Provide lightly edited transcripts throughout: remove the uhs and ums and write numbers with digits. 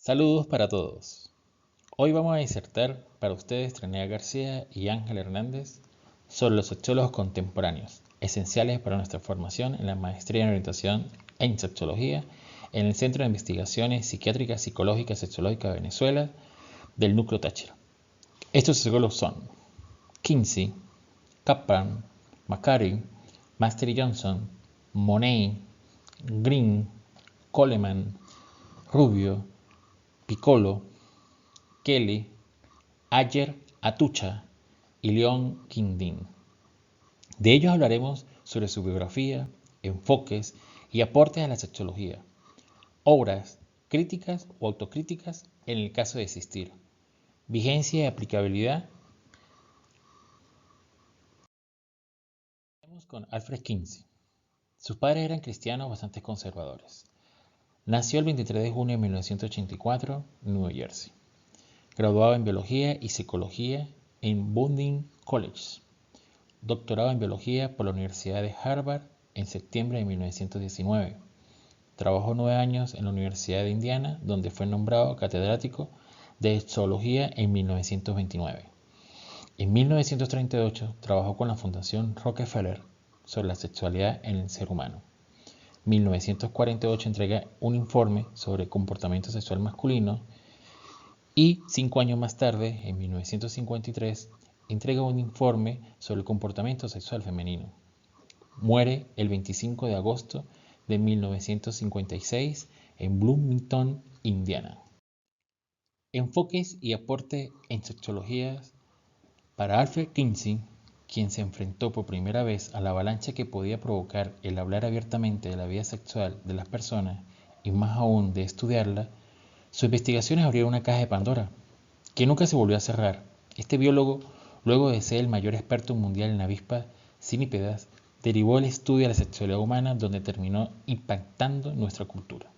Saludos para todos. Hoy vamos a disertar para ustedes Trinidad García y Ángel Hernández sobre los sexólogos contemporáneos, esenciales para nuestra formación en la maestría en orientación en sexología en el Centro de Investigaciones Psiquiátricas, Psicológicas y Sexológicas de Venezuela del Núcleo Táchira. Estos sexólogos son Kinsey, Kaplan, McCarty, Mastery Johnson, Monet, Green, Coleman, Rubio, Piccolo, Kelly, Ayer Atucha y Leon Quindín. De ellos hablaremos sobre su biografía, enfoques y aportes a la sexología, obras críticas o autocríticas en el caso de existir, vigencia y aplicabilidad. Empecemos con Alfred Kinsey. Sus padres eran cristianos bastante conservadores. Nació el 23 de junio de 1984 en Nueva Jersey. Graduado en Biología y Psicología en Bundy College. Doctorado en Biología por la Universidad de Harvard en septiembre de 1919. Trabajó 9 años en la Universidad de Indiana, donde fue nombrado catedrático de Zoología en 1929. En 1938 trabajó con la Fundación Rockefeller sobre la sexualidad en el ser humano. En 1948 entrega un informe sobre comportamiento sexual masculino y 5 años más tarde, en 1953, entrega un informe sobre el comportamiento sexual femenino. Muere el 25 de agosto de 1956 en Bloomington, Indiana. Enfoques y aporte en sexología para Alfred Kinsey, quien se enfrentó por primera vez a la avalancha que podía provocar el hablar abiertamente de la vida sexual de las personas y más aún de estudiarla. Sus investigaciones abrieron una caja de Pandora, que nunca se volvió a cerrar. Este biólogo, luego de ser el mayor experto mundial en avispas cinípedas, derivó el estudio de la sexualidad humana, donde terminó impactando nuestra cultura.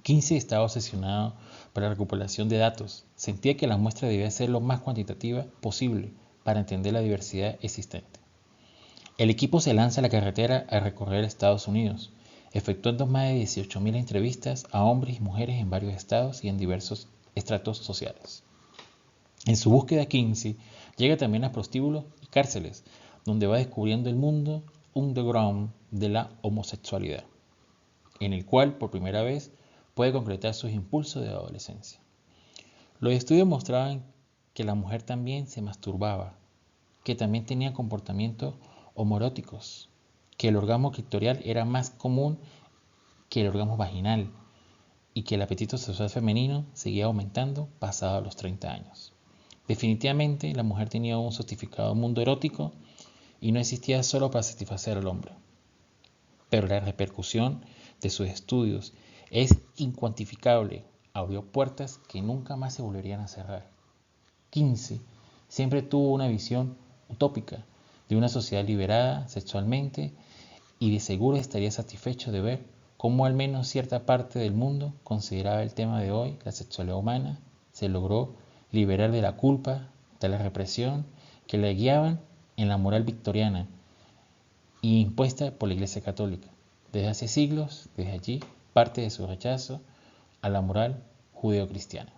Kinsey estaba obsesionado por la recopilación de datos. Sentía que la muestra debía ser lo más cuantitativa posible para entender la diversidad existente. El equipo se lanza a la carretera a recorrer Estados Unidos, efectuando más de 18.000 entrevistas a hombres y mujeres en varios estados y en diversos estratos sociales. En su búsqueda, Kinsey llega también a prostíbulos y cárceles, donde va descubriendo el mundo underground de la homosexualidad, en el cual por primera vez puede concretar sus impulsos de adolescencia. Los estudios mostraban que la mujer también se masturbaba, que también tenía comportamientos homoeróticos, que el orgasmo clitorial era más común que el orgasmo vaginal y que el apetito sexual femenino seguía aumentando pasados los 30 años. Definitivamente la mujer tenía un sofistificado mundo erótico y no existía solo para satisfacer al hombre. Pero la repercusión de sus estudios es incuantificable, abrió puertas que nunca más se volverían a cerrar. Kinsey siempre tuvo una visión utópica de una sociedad liberada sexualmente y de seguro estaría satisfecho de ver cómo al menos cierta parte del mundo consideraba el tema de hoy, la sexualidad humana, se logró liberar de la culpa, de la represión que le guiaban en la moral victoriana y impuesta por la Iglesia Católica. Desde hace siglos, desde allí, parte de su rechazo a la moral judeocristiana.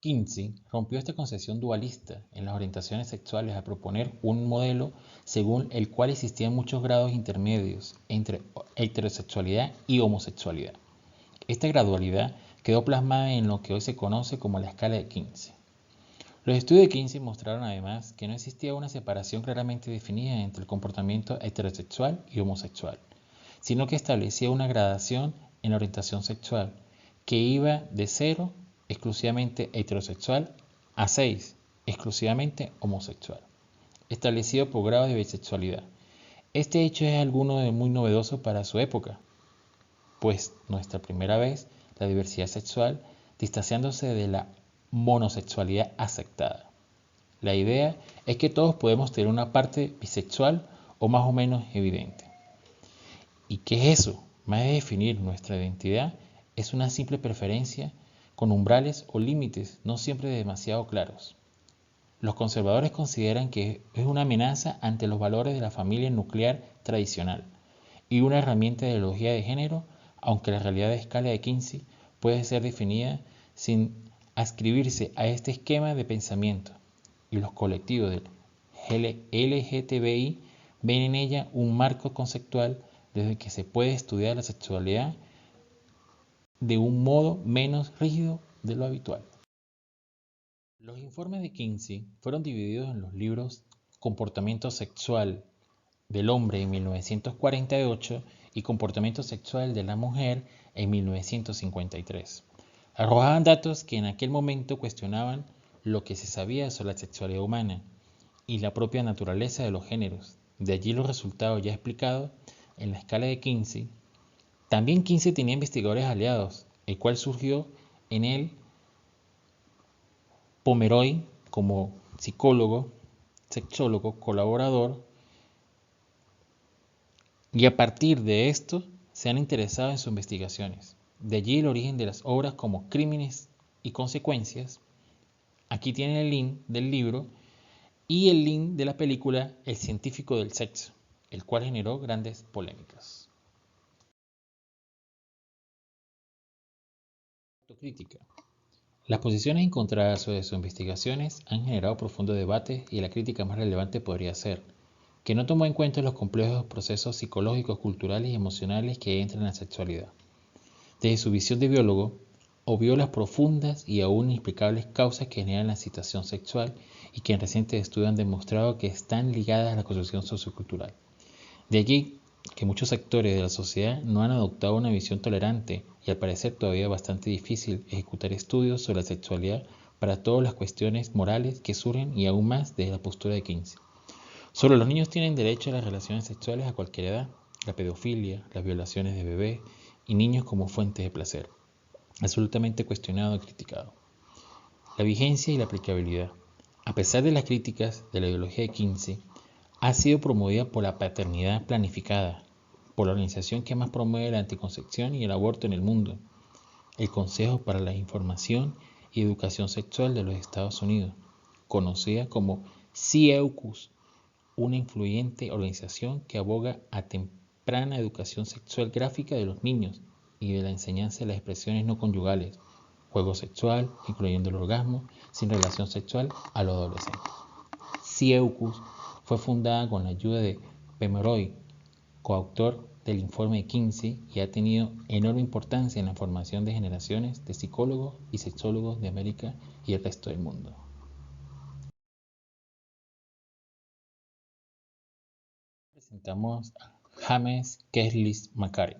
Kinsey rompió esta concepción dualista en las orientaciones sexuales al proponer un modelo según el cual existían muchos grados intermedios entre heterosexualidad y homosexualidad. Esta gradualidad quedó plasmada en lo que hoy se conoce como la escala de Kinsey. Los estudios de Kinsey mostraron además que no existía una separación claramente definida entre el comportamiento heterosexual y homosexual, sino que establecía una gradación en la orientación sexual, que iba de 0, exclusivamente heterosexual, a 6, exclusivamente homosexual, establecido por grados de bisexualidad. Este hecho es algo muy novedoso para su época, pues nuestra primera vez la diversidad sexual distanciándose de la monosexualidad aceptada. La idea es que todos podemos tener una parte bisexual o más o menos evidente. ¿Y qué es eso? Más de definir nuestra identidad, es una simple preferencia con umbrales o límites no siempre demasiado claros. Los conservadores consideran que es una amenaza ante los valores de la familia nuclear tradicional y una herramienta de ideología de género, aunque la realidad de escala de Kinsey puede ser definida sin adscribirse a este esquema de pensamiento, y los colectivos del LGTBI ven en ella un marco conceptual desde que se puede estudiar la sexualidad de un modo menos rígido de lo habitual. Los informes de Kinsey fueron divididos en los libros Comportamiento sexual del hombre en 1948 y Comportamiento sexual de la mujer en 1953. Arrojaban datos que en aquel momento cuestionaban lo que se sabía sobre la sexualidad humana y la propia naturaleza de los géneros. De allí los resultados ya explicados en la escala de Kinsey. También Kinsey tenía investigadores aliados, el cual surgió en él Pomeroy como psicólogo, sexólogo, colaborador, y a partir de esto se han interesado en sus investigaciones. De allí el origen de las obras como Crímenes y Consecuencias. Aquí tienen el link del libro y el link de la película El científico del sexo, el cual generó grandes polémicas. Autocrítica. Las posiciones encontradas sobre sus investigaciones han generado profundo debate y la crítica más relevante podría ser que no tomó en cuenta los complejos procesos psicológicos, culturales y emocionales que entran en la sexualidad. Desde su visión de biólogo, obvió las profundas y aún inexplicables causas que generan la excitación sexual y que en recientes estudios han demostrado que están ligadas a la construcción sociocultural. De allí que muchos sectores de la sociedad no han adoptado una visión tolerante y al parecer todavía es bastante difícil ejecutar estudios sobre la sexualidad para todas las cuestiones morales que surgen y aún más desde la postura de Kinsey. Solo los niños tienen derecho a las relaciones sexuales a cualquier edad, la pedofilia, las violaciones de bebés y niños como fuentes de placer. Absolutamente cuestionado y criticado. La vigencia y la aplicabilidad. A pesar de las críticas de la ideología de Kinsey, ha sido promovida por la paternidad planificada, por la organización que más promueve la anticoncepción y el aborto en el mundo, el Consejo para la Información y Educación Sexual de los Estados Unidos, conocida como CEUCUS, una influyente organización que aboga a temprana educación sexual gráfica de los niños y de la enseñanza de las expresiones no conyugales, juego sexual, incluyendo el orgasmo, sin relación sexual a los adolescentes. CEUCUS fue fundada con la ayuda de Pomeroy, coautor del informe de Kinsey, y ha tenido enorme importancia en la formación de generaciones de psicólogos y sexólogos de América y el resto del mundo. Presentamos a James Keslis Macari.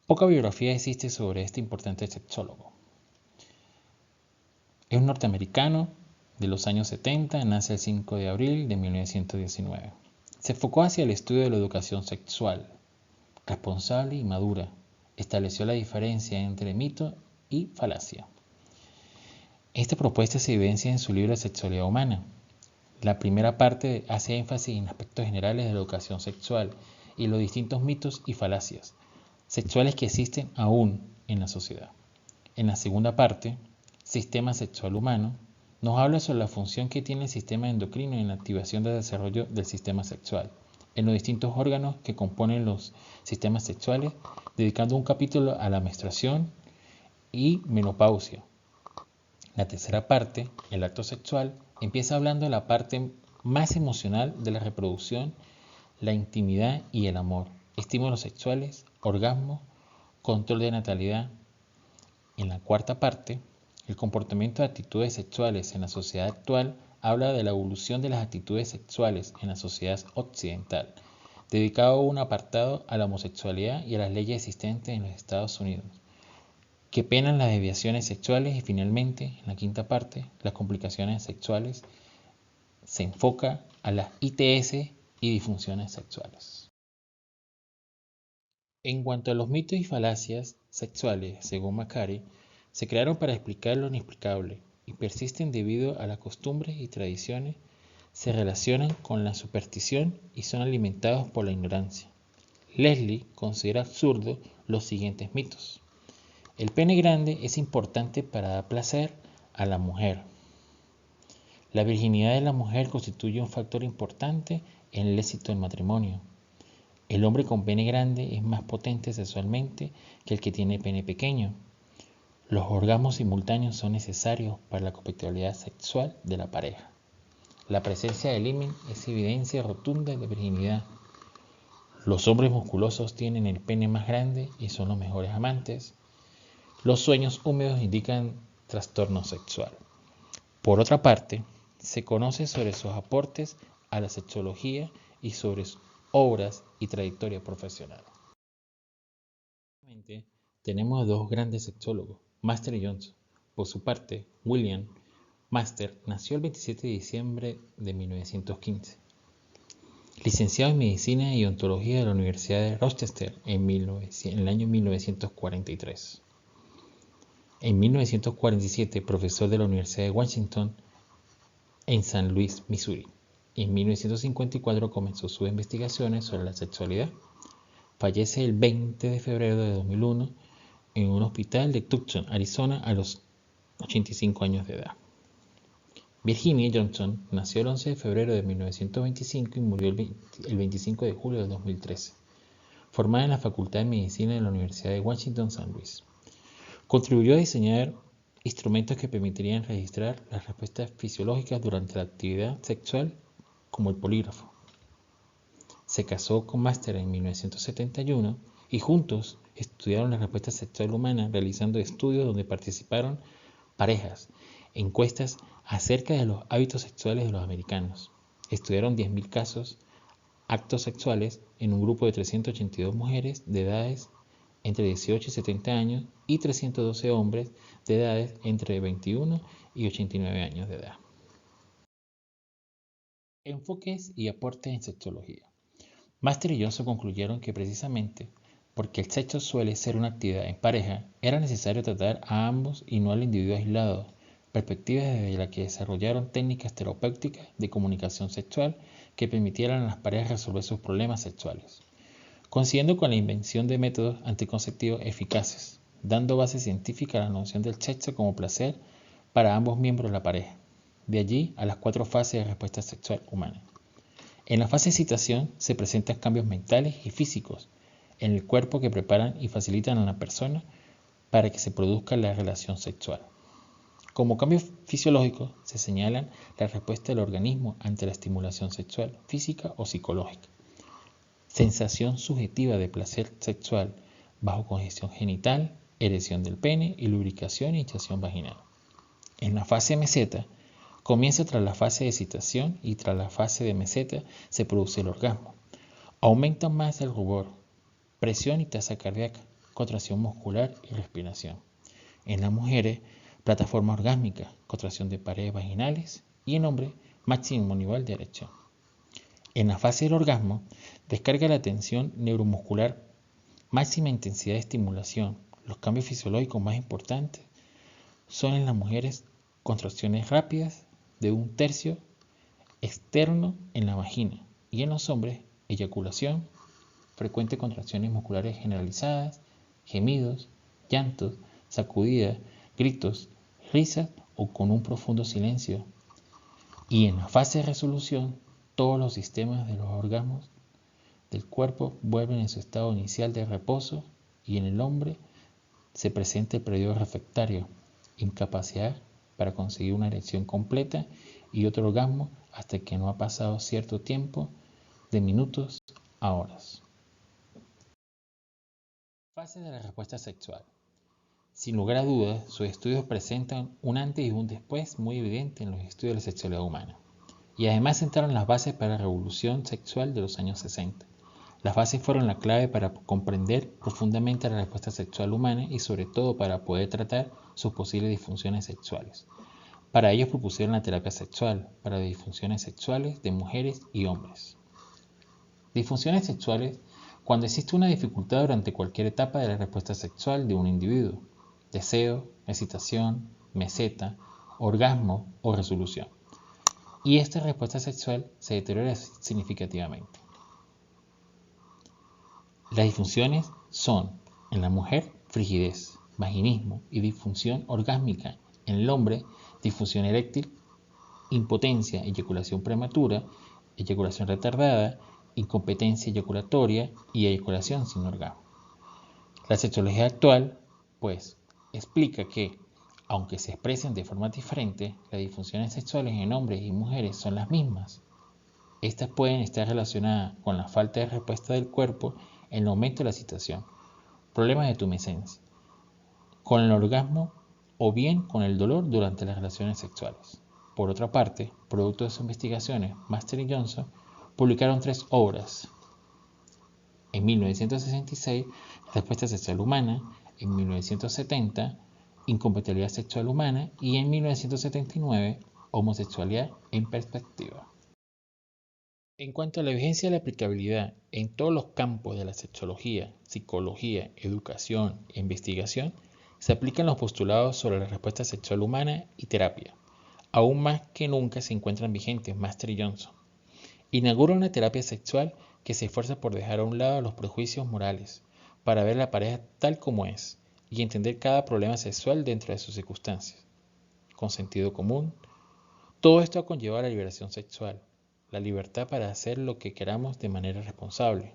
Poca biografía existe sobre este importante sexólogo. Es un norteamericano de los años 70, nace el 5 de abril de 1919. Se enfocó hacia el estudio de la educación sexual, responsable y madura. Estableció la diferencia entre mito y falacia. Esta propuesta se evidencia en su libro Sexualidad Humana. La primera parte hace énfasis en aspectos generales de la educación sexual y los distintos mitos y falacias sexuales que existen aún en la sociedad. En la segunda parte, Sistema Sexual Humano, nos habla sobre la función que tiene el sistema endocrino en la activación del desarrollo del sistema sexual, en los distintos órganos que componen los sistemas sexuales, dedicando un capítulo a la menstruación y menopausia. La tercera parte, el acto sexual, empieza hablando de la parte más emocional de la reproducción, la intimidad y el amor, estímulos sexuales, orgasmo, control de natalidad. En la cuarta parte, el comportamiento de actitudes sexuales en la sociedad actual habla de la evolución de las actitudes sexuales en la sociedad occidental, dedicado un apartado a la homosexualidad y a las leyes existentes en los Estados Unidos, que penan las desviaciones sexuales y finalmente, en la quinta parte, las complicaciones sexuales, se enfoca a las ITS y disfunciones sexuales. En cuanto a los mitos y falacias sexuales, según Macari, se crearon para explicar lo inexplicable y persisten debido a las costumbres y tradiciones, se relacionan con la superstición y son alimentados por la ignorancia. Leslie considera absurdo los siguientes mitos. El pene grande es importante para dar placer a la mujer. La virginidad de la mujer constituye un factor importante en el éxito del matrimonio. El hombre con pene grande es más potente sexualmente que el que tiene pene pequeño. Los orgasmos simultáneos son necesarios para la compatibilidad sexual de la pareja. La presencia del himen es evidencia rotunda de virginidad. Los hombres musculosos tienen el pene más grande y son los mejores amantes. Los sueños húmedos indican trastorno sexual. Por otra parte, se conoce sobre sus aportes a la sexología y sobre sus obras y trayectoria profesional. Tenemos a dos grandes sexólogos, Master y Johnson. Por su parte, William Master nació el 27 de diciembre de 1915. Licenciado en Medicina y Ontología de la Universidad de Rochester en el año 1943. En 1947, profesor de la Universidad de Washington en San Luis, Missouri. En 1954 comenzó sus investigaciones sobre la sexualidad. Fallece el 20 de febrero de 2001 en un hospital de Tucson, Arizona, a los 85 años de edad. Virginia Johnson nació el 11 de febrero de 1925 y murió el 25 de julio de 2013. Formada en la Facultad de Medicina de la Universidad de Washington, San Luis. Contribuyó a diseñar instrumentos que permitirían registrar las respuestas fisiológicas durante la actividad sexual, como el polígrafo. Se casó con Master en 1971 y juntos estudiaron la respuesta sexual humana realizando estudios donde participaron parejas, encuestas acerca de los hábitos sexuales de los americanos. Estudiaron 10.000 casos actos sexuales en un grupo de 382 mujeres de edades entre 18 y 70 años y 312 hombres de edades entre 21 y 89 años de edad. Enfoques y aportes en sexología. Master y Johnson concluyeron que precisamente porque el sexo suele ser una actividad en pareja, era necesario tratar a ambos y no al individuo aislado, perspectivas desde las que desarrollaron técnicas terapéuticas de comunicación sexual que permitieran a las parejas resolver sus problemas sexuales, coincidiendo con la invención de métodos anticonceptivos eficaces, dando base científica a la noción del sexo como placer para ambos miembros de la pareja. De allí a las 4 fases de respuesta sexual humana. En la fase de excitación se presentan cambios mentales y físicos en el cuerpo que preparan y facilitan a la persona para que se produzca la relación sexual. Como cambios fisiológicos se señalan la respuesta del organismo ante la estimulación sexual, física o psicológica. Sensación subjetiva de placer sexual bajo congestión genital, erección del pene y lubricación y hinchazón vaginal. En la fase meseta comienza tras la fase de excitación y tras la fase de meseta se produce el orgasmo. Aumenta más el rubor, presión y tasa cardíaca, contracción muscular y respiración. En las mujeres, plataforma orgásmica, contracción de paredes vaginales y en hombres, máximo nivel de erección. En la fase del orgasmo, descarga la tensión neuromuscular, máxima intensidad de estimulación. Los cambios fisiológicos más importantes son en las mujeres contracciones rápidas de 1/3 externo en la vagina y en los hombres eyaculación, frecuentes contracciones musculares generalizadas, gemidos, llantos, sacudidas, gritos, risas o con un profundo silencio. Y en la fase de resolución, todos los sistemas de los orgasmos del cuerpo vuelven en su estado inicial de reposo y en el hombre se presenta el periodo refractario, incapacidad para conseguir una erección completa y otro orgasmo hasta que no ha pasado cierto tiempo de minutos a horas. Fase de la respuesta sexual. Sin lugar a dudas, sus estudios presentan un antes y un después muy evidente en los estudios de la sexualidad humana. Y además sentaron las bases para la revolución sexual de los años 60. Las bases fueron la clave para comprender profundamente la respuesta sexual humana y sobre todo para poder tratar sus posibles disfunciones sexuales. Para ellos propusieron la terapia sexual para disfunciones sexuales de mujeres y hombres. Disfunciones sexuales cuando existe una dificultad durante cualquier etapa de la respuesta sexual de un individuo. Deseo, excitación, meseta, orgasmo o resolución. Y esta respuesta sexual se deteriora significativamente. Las disfunciones son, en la mujer, frigidez, vaginismo y disfunción orgásmica. En el hombre, disfunción eréctil, impotencia, eyaculación prematura, eyaculación retardada incompetencia eyaculatoria y eyaculación sin orgasmo. La sexología actual, pues, explica que, aunque se expresen de forma diferente, las disfunciones sexuales en hombres y mujeres son las mismas. Estas pueden estar relacionadas con la falta de respuesta del cuerpo en el aumento de la excitación, problemas de tumescencia, con el orgasmo o bien con el dolor durante las relaciones sexuales. Por otra parte, producto de sus investigaciones, Master y Johnson publicaron 3 obras. En 1966, Respuesta sexual humana, en 1970, Incompatibilidad sexual humana y en 1979, Homosexualidad en perspectiva. En cuanto a la vigencia y la aplicabilidad en todos los campos de la sexología, psicología, educación e investigación, se aplican los postulados sobre la respuesta sexual humana y terapia. Aún más que nunca se encuentran vigentes Master y Johnson. Inaugura una terapia sexual que se esfuerza por dejar a un lado los prejuicios morales, para ver a la pareja tal como es y entender cada problema sexual dentro de sus circunstancias. Con sentido común, todo esto ha conllevado la liberación sexual, la libertad para hacer lo que queramos de manera responsable.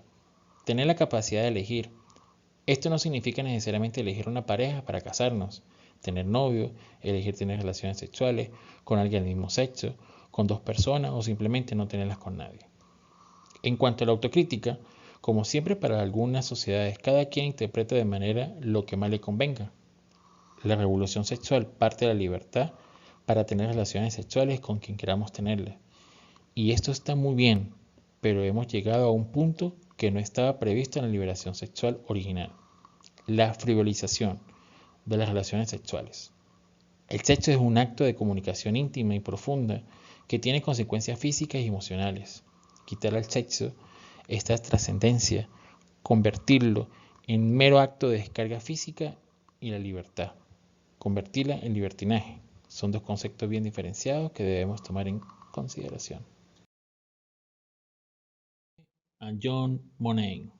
Tener la capacidad de elegir. Esto no significa necesariamente elegir una pareja para casarnos, tener novio, elegir tener relaciones sexuales con alguien del mismo sexo, con 2 personas o simplemente no tenerlas con nadie. En cuanto a la autocrítica, como siempre para algunas sociedades, cada quien interpreta de manera lo que más le convenga. La revolución sexual parte de la libertad para tener relaciones sexuales con quien queramos tenerlas. Y esto está muy bien, pero hemos llegado a un punto que no estaba previsto en la liberación sexual original. La frivolización de las relaciones sexuales. El sexo es un acto de comunicación íntima y profunda que tiene consecuencias físicas y emocionales. Quitar al sexo esta trascendencia, convertirlo en mero acto de descarga física y la libertad, convertirla en libertinaje. Son 2 conceptos bien diferenciados que debemos tomar en consideración. A John Monaghan,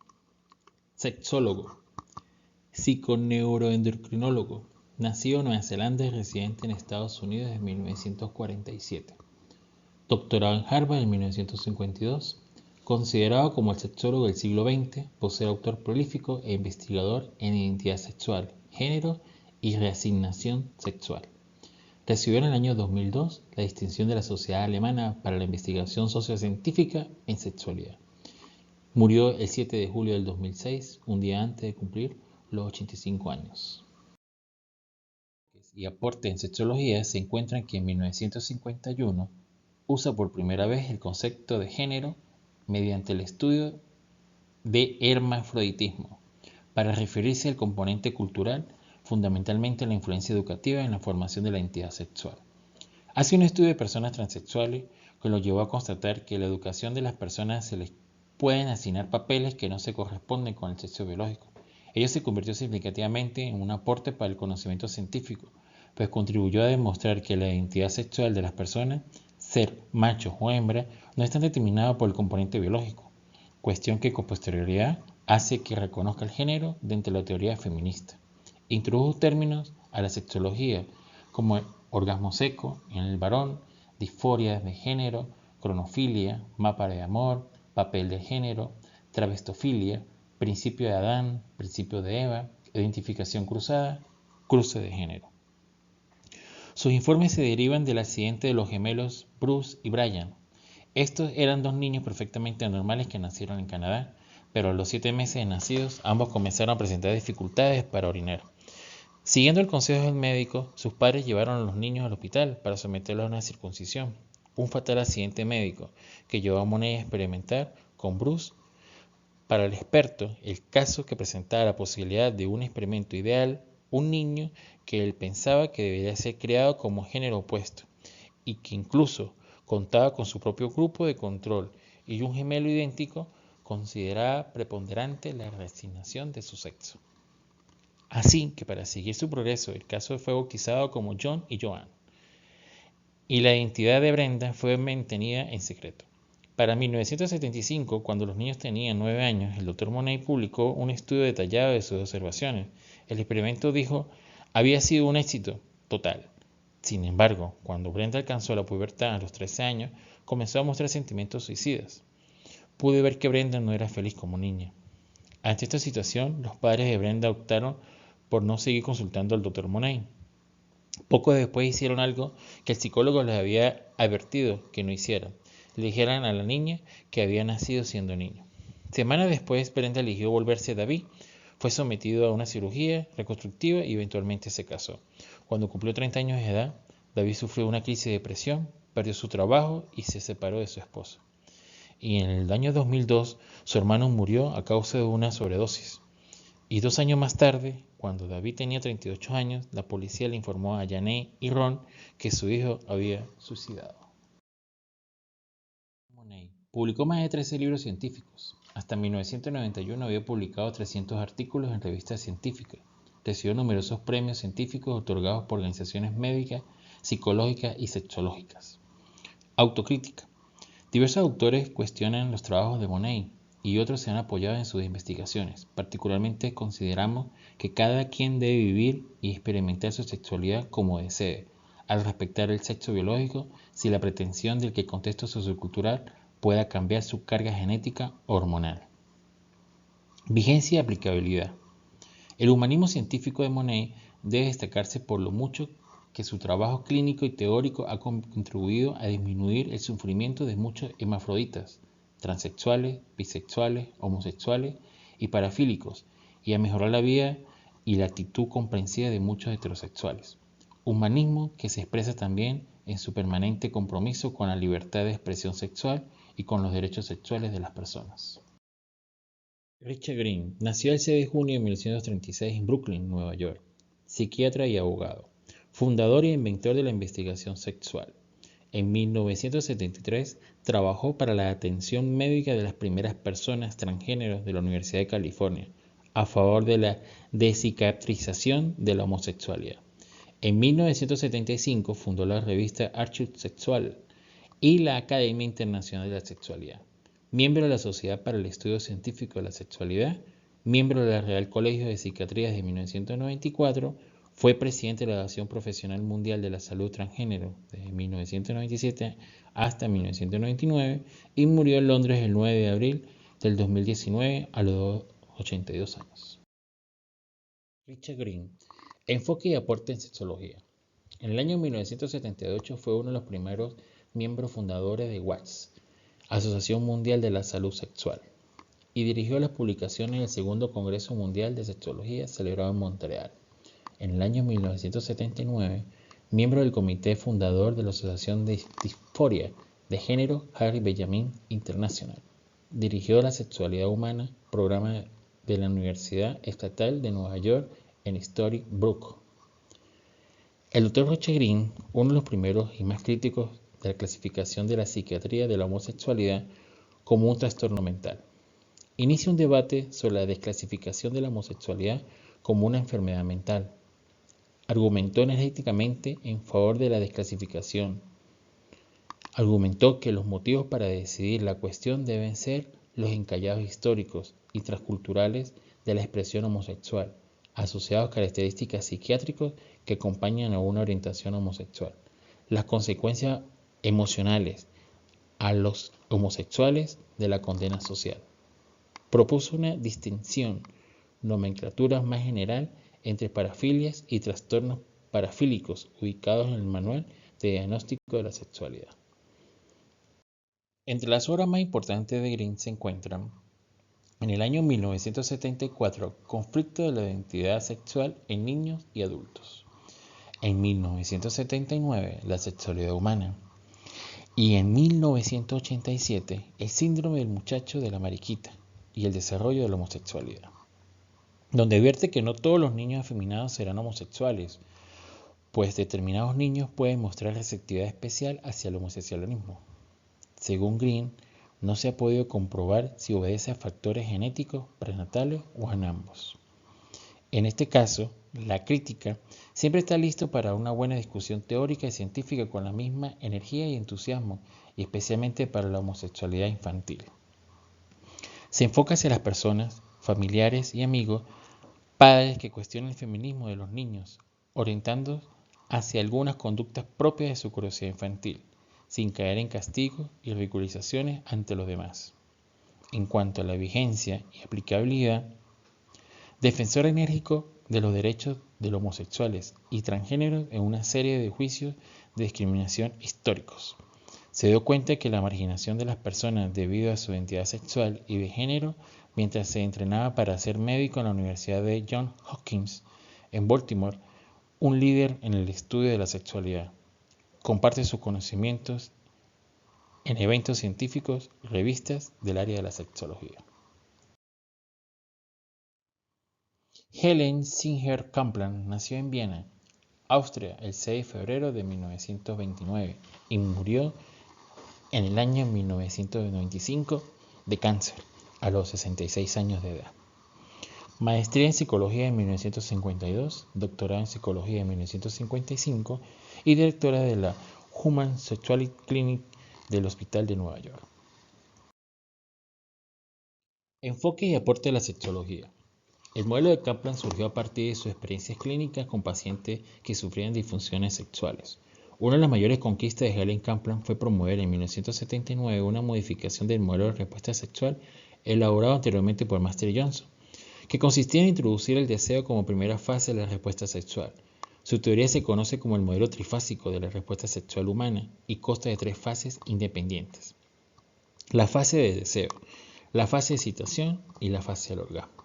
sexólogo, psiconeuroendocrinólogo, nacido en Nueva Zelanda y residente en Estados Unidos desde 1947. Doctorado en Harvard en 1952. Considerado como el sexólogo del siglo XX, posee autor prolífico e investigador en identidad sexual, género y reasignación sexual. Recibió en el año 2002 la distinción de la Sociedad Alemana para la Investigación Sociocientífica en Sexualidad. Murió el 7 de julio del 2006, un día antes de cumplir los 85 años. Y aporte en sexología se encuentran que en 1951 usa por primera vez el concepto de género mediante el estudio de hermafroditismo, para referirse al componente cultural, fundamentalmente la influencia educativa en la formación de la identidad sexual. Hace un estudio de personas transexuales que lo llevó a constatar que la educación de las personas se les pueden asignar papeles que no se corresponden con el sexo biológico. Ello se convirtió significativamente en un aporte para el conocimiento científico, pues contribuyó a demostrar que la identidad sexual de las personas, ser macho o hembra, no está determinada por el componente biológico, cuestión que con posterioridad hace que reconozca el género dentro de la teoría feminista. Introdujo términos a la sexología como orgasmo seco en el varón, disforia de género, cronofilia, mapa de amor, papel de género, travestofilia, principio de Adán, principio de Eva, identificación cruzada, cruce de género. Sus informes se derivan del accidente de los gemelos Bruce y Brian. Estos eran 2 niños perfectamente normales que nacieron en Canadá, pero a los 7 meses de nacidos ambos comenzaron a presentar dificultades para orinar. Siguiendo el consejo del médico, sus padres llevaron a los niños al hospital para someterlos a una circuncisión. Un fatal accidente médico que llevó a Monet a experimentar con Bruce. Para el experto, el caso que presentaba la posibilidad de un experimento ideal, un niño que él pensaba que debería ser creado como género opuesto y que incluso contaba con su propio grupo de control y un gemelo idéntico, consideraba preponderante la reasignación de su sexo. Así que para seguir su progreso, el caso fue bautizado como John y Joan, y la identidad de Brenda fue mantenida en secreto. Para 1975, cuando los niños tenían 9 años, el Dr. Monet publicó un estudio detallado de sus observaciones. El experimento, dijo, había sido un éxito total. Sin embargo, cuando Brenda alcanzó la pubertad a los 13 años, comenzó a mostrar sentimientos suicidas. pude ver que Brenda no era feliz como niña. Ante esta situación, los padres de Brenda optaron por no seguir consultando al Dr. Money. Poco después hicieron algo que el psicólogo les había advertido que no hicieran. Le dijeron a la niña que había nacido siendo niño. Semanas después, Brenda eligió volverse David. Fue sometido a una cirugía reconstructiva y eventualmente se casó. Cuando cumplió 30 años de edad, David sufrió una crisis de depresión, perdió su trabajo y se separó de su esposa. Y en el año 2002, su hermano murió a causa de una sobredosis. Y 2 años más tarde, cuando David tenía 38 años, la policía le informó a Janae y Ron que su hijo había suicidado. Money publicó más de 13 libros científicos. Hasta 1991 había publicado 300 artículos en revistas científicas. Recibió numerosos premios científicos otorgados por organizaciones médicas, psicológicas y sexológicas. Autocrítica. Diversos autores cuestionan los trabajos de Money y otros se han apoyado en sus investigaciones. Particularmente consideramos que cada quien debe vivir y experimentar su sexualidad como desee, al respetar el sexo biológico sin la pretensión del que el contexto sociocultural pueda cambiar su carga genética o hormonal. Vigencia y aplicabilidad. El humanismo científico de Money debe destacarse por lo mucho que su trabajo clínico y teórico ha contribuido a disminuir el sufrimiento de muchos hermafroditas, transexuales, bisexuales, homosexuales y parafílicos, y a mejorar la vida y la actitud comprensiva de muchos heterosexuales. Humanismo que se expresa también en su permanente compromiso con la libertad de expresión sexual y con los derechos sexuales de las personas. Richard Green nació el 6 de junio de 1936 en Brooklyn, Nueva York, psiquiatra y abogado, fundador e inventor de la investigación sexual. En 1973 trabajó para la atención médica de las primeras personas transgéneros de la Universidad de California, a favor de la descicatrización de la homosexualidad. En 1975 fundó la revista Archive Sexual y la Academia Internacional de la Sexualidad. Miembro de la Sociedad para el Estudio Científico de la Sexualidad, miembro de la Real Colegio de Psiquiatría desde 1994, fue presidente de la Asociación Profesional Mundial de la Salud Transgénero desde 1997 hasta 1999 y murió en Londres el 9 de abril del 2019 a los 82 años. Richard Green. Enfoque y aporte en sexología. En el año 1978 fue uno de los primeros miembros fundadores de WASS, Asociación Mundial de la Salud Sexual, y dirigió las publicaciones del Segundo Congreso Mundial de Sexología celebrado en Montreal. En el año 1979, miembro del comité fundador de la Asociación de Disforia de Género Harry Benjamin International. Dirigió la sexualidad humana, programa de la Universidad Estatal de Nueva York en Stony Brook. El Dr. Richard Green, uno de los primeros y más críticos de la clasificación de la psiquiatría de la homosexualidad como un trastorno mental, inicia un debate sobre la desclasificación de la homosexualidad como una enfermedad mental. Argumentó energéticamente en favor de la desclasificación. Argumentó que los motivos para decidir la cuestión deben ser los encallados históricos y transculturales de la expresión homosexual, asociados a características psiquiátricas que acompañan a una orientación homosexual, las consecuencias emocionales a los homosexuales de la condena social. Propuso una distinción, nomenclatura más general entre parafilias y trastornos parafílicos ubicados en el Manual de Diagnóstico de la Sexualidad. Entre las obras más importantes de Green se encuentran, en el año 1974, Conflicto de la identidad sexual en niños y adultos. En 1979, La sexualidad humana. Y en 1987, El síndrome del muchacho de la mariquita y el desarrollo de la homosexualidad, donde advierte que no todos los niños afeminados serán homosexuales, pues determinados niños pueden mostrar receptividad especial hacia el homosexualismo. Según Green, no se ha podido comprobar si obedece a factores genéticos, prenatales o a ambos. En este caso, la crítica siempre está listo para una buena discusión teórica y científica con la misma energía y entusiasmo, y especialmente para la homosexualidad infantil. Se enfoca hacia las personas, familiares y amigos, padres que cuestionan el feminismo de los niños, orientando hacia algunas conductas propias de su curiosidad infantil, sin caer en castigos y ridiculizaciones ante los demás. en cuanto a la vigencia y aplicabilidad, defensor enérgico de los derechos de los homosexuales y transgéneros en una serie de juicios de discriminación históricos. Se dio cuenta que la marginación de las personas debido a su identidad sexual y de género mientras se entrenaba para ser médico en la Universidad de Johns Hopkins en Baltimore, un líder en el estudio de la sexualidad. Comparte sus conocimientos en eventos científicos y revistas del área de la sexología. Helen Singer Kaplan nació en Viena, Austria, el 6 de febrero de 1929 y murió en el año 1995 de cáncer a los 66 años de edad. Maestría en Psicología en 1952, doctorado en Psicología en 1955 y directora de la Human Sexuality Clinic del Hospital de Nueva York. Enfoque y aporte de la sexología. El modelo de Kaplan surgió a partir de sus experiencias clínicas con pacientes que sufrían disfunciones sexuales. Una de las mayores conquistas de Helen Kaplan fue promover en 1979 una modificación del modelo de respuesta sexual elaborado anteriormente por Master Johnson, que consistía en introducir el deseo como primera fase de la respuesta sexual. Su teoría se conoce como el modelo trifásico de la respuesta sexual humana y consta de 3 fases independientes: la fase de deseo, la fase de excitación y la fase del orgasmo.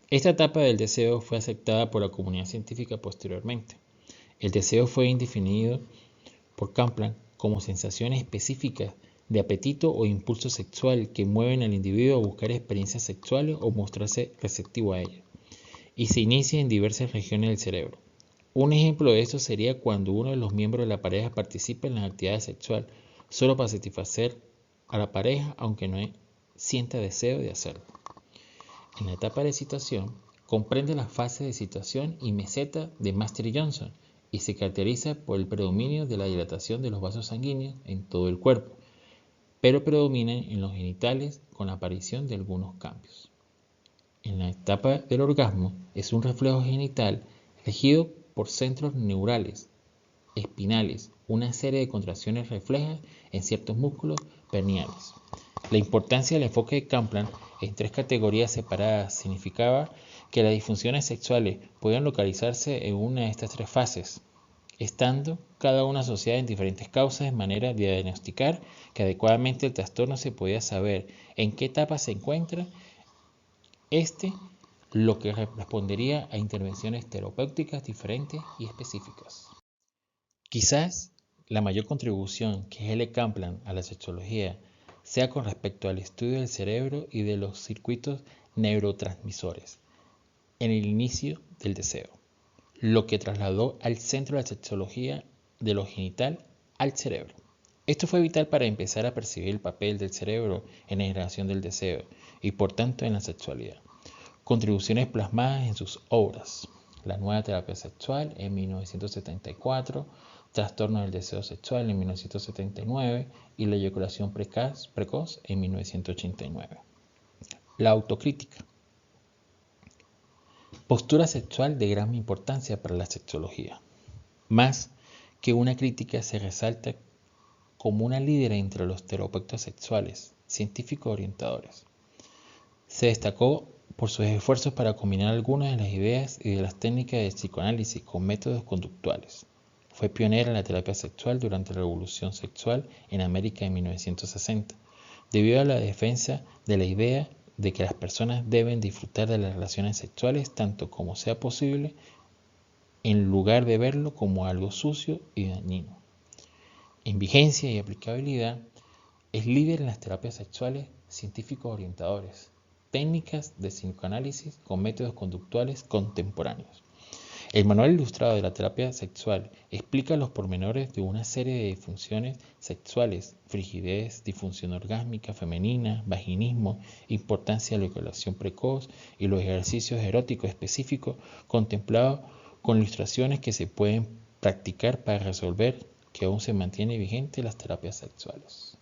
Esta etapa del deseo fue aceptada por la comunidad científica posteriormente. El deseo fue definido por Kaplan como sensaciones específicas de apetito o impulso sexual que mueven al individuo a buscar experiencias sexuales o mostrarse receptivo a ellas, y se inicia en diversas regiones del cerebro. Un ejemplo de esto sería cuando uno de los miembros de la pareja participa en la actividad sexual solo para satisfacer a la pareja aunque no sienta deseo de hacerlo. En la etapa de excitación, comprende la fase de excitación y meseta de Master Johnson y se caracteriza por el predominio de la dilatación de los vasos sanguíneos en todo el cuerpo, pero predomina en los genitales con la aparición de algunos cambios. En la etapa del orgasmo, es un reflejo genital regido por centros neurales, espinales, una serie de contracciones reflejas en ciertos músculos perineales. La importancia del enfoque de Kaplan en 3 categorías separadas significaba que las disfunciones sexuales podían localizarse en una de estas 3 fases, estando cada una asociada en diferentes causas de manera de diagnosticar que adecuadamente el trastorno se podía saber en qué etapa se encuentra lo que respondería a intervenciones terapéuticas diferentes y específicas. Quizás la mayor contribución que Helen Kaplan a la sexología sea con respecto al estudio del cerebro y de los circuitos neurotransmisores en el inicio del deseo, lo que trasladó al centro de la sexología de lo genital al cerebro. Esto fue vital para empezar a percibir el papel del cerebro en la generación del deseo y por tanto en la sexualidad. Contribuciones plasmadas en sus obras: La nueva terapia sexual en 1974, Trastorno del deseo sexual en 1979 y La eyaculación precoz en 1989. La autocrítica. Postura sexual de gran importancia para la sexología. Más que una crítica, se resalta como una líder entre los terapeutas sexuales, científicos orientadores. Se destacó por sus esfuerzos para combinar algunas de las ideas y de las técnicas de psicoanálisis con métodos conductuales. Fue pionera en la terapia sexual durante la Revolución Sexual en América en 1960, debido a la defensa de la idea de que las personas deben disfrutar de las relaciones sexuales tanto como sea posible, en lugar de verlo como algo sucio y dañino. En vigencia y aplicabilidad, es líder en las terapias sexuales científicos orientadores, técnicas de psicoanálisis con métodos conductuales contemporáneos. El manual ilustrado de la terapia sexual explica los pormenores de una serie de disfunciones sexuales: frigidez, disfunción orgásmica femenina, vaginismo, importancia de la eyaculación precoz y los ejercicios eróticos específicos, contemplados con ilustraciones que se pueden practicar para resolver que aún se mantiene vigente las terapias sexuales.